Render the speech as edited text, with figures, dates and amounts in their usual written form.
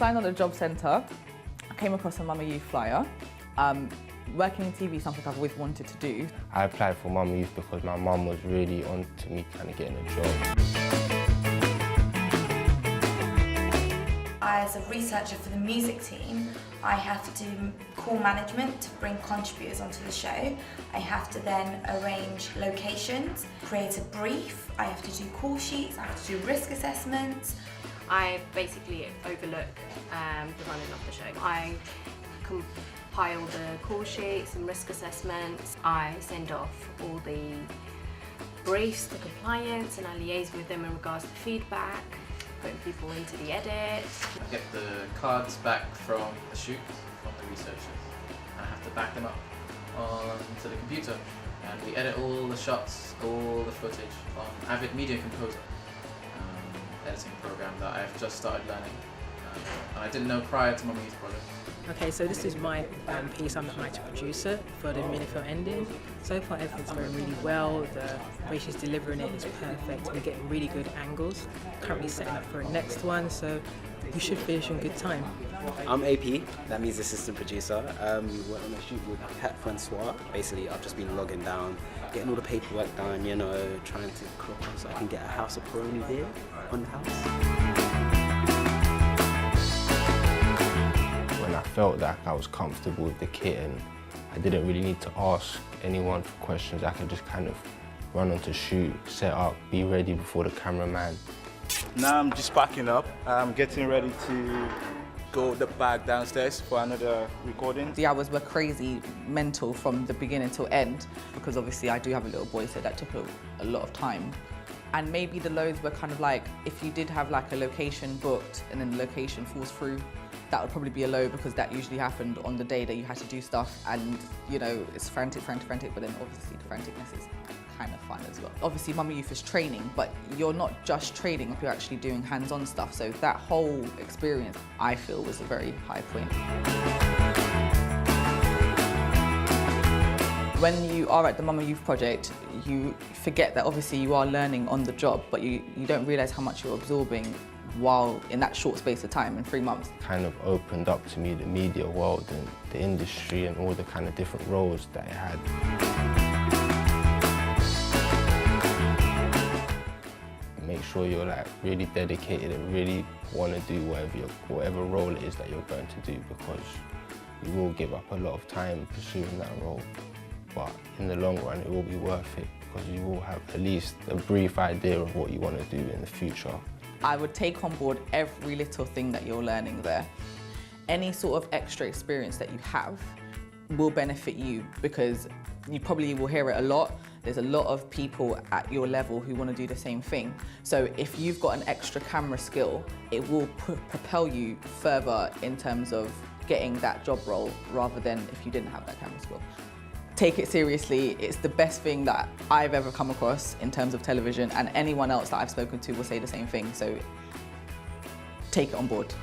applying on the job centre, I came across a Mama Youth flyer. Working in TV is something I've always wanted to do. I applied for Mama Youth because my mum was really on to me kind of getting a job. As a researcher for the music team, I have to do call management to bring contributors onto the show. I have to then arrange locations, create a brief, I have to do call sheets, I have to do risk assessments. I basically overlook the running of the show. I compile the call sheets and risk assessments. I send off all the briefs to compliance and I liaise with them in regards to feedback, putting people into the edit. I get the cards back from the shoot, from the researchers, and I have to back them up onto the computer. And we edit all the shots, all the footage on Avid Media Composer, editing program that I've just started learning. And I didn't know prior to my youth project. Okay, so this is my piece. I'm the writer producer for the mini-film ending. So far everything's going really well. The way she's delivering it is perfect. We're getting really good angles. Currently setting up for a next one, so we should finish in good time. I'm AP, that means assistant producer. We went on a shoot with Pat Francois. Basically, I've just been logging down, getting all the paperwork done, you know, trying to clock on so I can get a house of Peroni here on the house. When I felt like I was comfortable with the kit and I didn't really need to ask anyone for questions, I could just kind of run onto shoot, set up, be ready before the cameraman. Now I'm just packing up. I'm getting ready to go back downstairs for another recording. The hours were crazy, mental from the beginning till end, because obviously I do have a little boy, so that took a lot of time. And maybe the loads were kind of like, if you did have like a location booked and then the location falls through, that would probably be a low because that usually happened on the day that you had to do stuff and, you know, it's frantic, but then obviously the franticness is kind of fun as well. Obviously Mama Youth is training, but you're not just training, you're actually doing hands-on stuff. So that whole experience, I feel, was a very high point. When you are at the Mama Youth project, you forget that obviously you are learning on the job, but you don't realise how much you're absorbing while in that short space of time, in 3 months. Kind of opened up to me the media world and the industry and all the kind of different roles that it had. Make sure you're like really dedicated and really want to do whatever role it is that you're going to do, because you will give up a lot of time pursuing that role. But in the long run, it will be worth it because you will have at least a brief idea of what you want to do in the future. I would take on board every little thing that you're learning there. Any sort of extra experience that you have will benefit you because you probably will hear it a lot. There's a lot of people at your level who want to do the same thing. So if you've got an extra camera skill, it will propel you further in terms of getting that job role rather than if you didn't have that camera skill. Take it seriously. It's the best thing that I've ever come across in terms of television, and anyone else that I've spoken to will say the same thing. So take it on board.